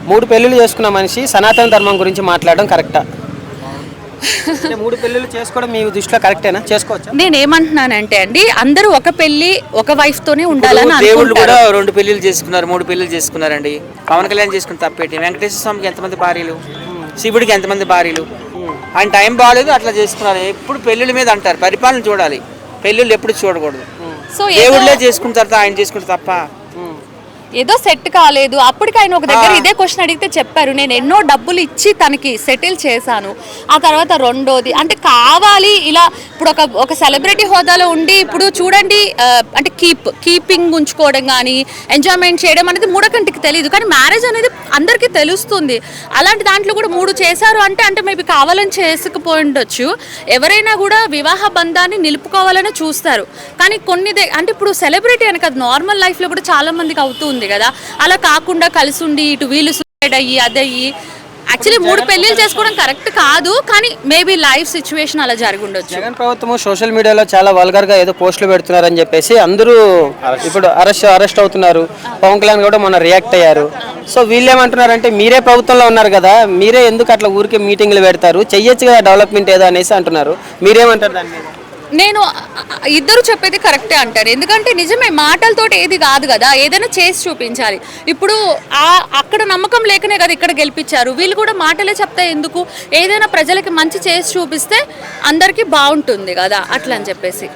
3 పెళ్ళిళ్ళు చేసుకున్న మనిషి సనాతన ధర్మం గురించి మాట్లాడడం కరెక్టా? అంటే 3 పెళ్ళిళ్ళు చేసుకోవడం మీ దృష్టిలో కరెక్టేనా? చేసుకోవచ్చా? నేనేమంటున్నానంటే అండి, అందరూ ఒక పెళ్లి ఒక వైఫ్ తోనే ఉండాలని దేవుళ్ళు కూడా అనుకుంటారు. 2 పెళ్లిళ్ళు చేసుకున్నారు, 3 పెళ్లిళ్ళు చేసుకున్నారండి. పవన్ కళ్యాణ్ చేసుకున్న తప్పేంటి? వెంకటేశ్వర స్వామికి ఎంతమంది భార్యలు, శివుడికి ఎంతమంది భార్యలు? ఆయన టైం బాగాలేదు అట్లా చేసుకున్నారు. ఎప్పుడు పెళ్ళిళ్ళ మీద అంటారు, పరిపాలన చూడాలి, పెళ్ళిళ్ళు ఎప్పుడు చూడకూడదు. సో దేవుళ్ళే చేసుకున్న తర్వాత ఆయన చేసుకుంటే తప్ప. ఏదో సెట్ కాలేదు. అప్పటికి ఆయన ఒక దగ్గర ఇదే క్వశ్చన్ అడిగితే చెప్పారు, నేను ఎన్నో డబ్బులు ఇచ్చి తనకి సెటిల్ చేశాను. ఆ తర్వాత రెండోది అంటే కావాలి ఇలా ఇప్పుడు ఒక సెలబ్రిటీ హోదాలో ఉండి ఇప్పుడు చూడండి, అంటే కీపింగ్ ఉంచుకోవడం కానీ ఎంజాయ్మెంట్ చేయడం అనేది మూడకంటికి తెలియదు, కానీ మ్యారేజ్ అనేది అందరికీ తెలుస్తుంది. అలాంటి దాంట్లో కూడా 3 చేశారు అంటే మేబీ కావాలని చేసుకుపోయి ఉండొచ్చు. ఎవరైనా కూడా వివాహ బంధాన్ని నిలుపుకోవాలని చూస్తారు, కానీ అంటే ఇప్పుడు సెలబ్రిటీ అని కాదు, నార్మల్ లైఫ్లో కూడా చాలా మందికి అవుతుంది కదా. అలా కాకుండా కలిసి ఉండి ఇటు వీళ్ళు సూసైడ్ అయ్యి అదయ్యి యాక్చువల్లీ 3 పెళ్లిళ్ళు చేసుకోవడం కరెక్ట్ కాదు, కానీ మేబీ లైఫ్ సిచ్యువేషన్ అలా జరిగి ఉండొచ్చు. జగన్ ప్రభుత్వం సోషల్ మీడియాలో చాలా వల్గర్ గా ఏదో పోస్టులు పెడుతున్నారని చెప్పేసి అందరూ ఇప్పుడు అరెస్ట్ అవుతున్నారు. పవన్ కళ్యాణ్ కూడా మొన్న రియాక్ట్ అయ్యారు. సో వీళ్ళు ఏమంటున్నారంటే మీరే ప్రభుత్వంలో ఉన్నారు కదా, మీరే ఎందుకు అట్లా ఊరికే మీటింగ్లు పెడతారు, చెయ్యొచ్చు కదా డెవలప్మెంట్ ఏదో అనేసి అంటున్నారు. మీరేమంటారు దాని మీద? నేను ఇద్దరు చెప్పేది కరెక్టే అంటారు, ఎందుకంటే నిజమే మాటలతోటి ఏది కాదు కదా, ఏదైనా చేసి చూపించాలి. ఇప్పుడు అక్కడ నమ్మకం లేకనే కదా ఇక్కడ గెలిపించారు. వీళ్ళు కూడా మాటలే చెప్తే ఎందుకు, ఏదైనా ప్రజలకి మంచి చేసి చూపిస్తే అందరికీ బాగుంటుంది కదా, అట్లా అని చెప్పేసి.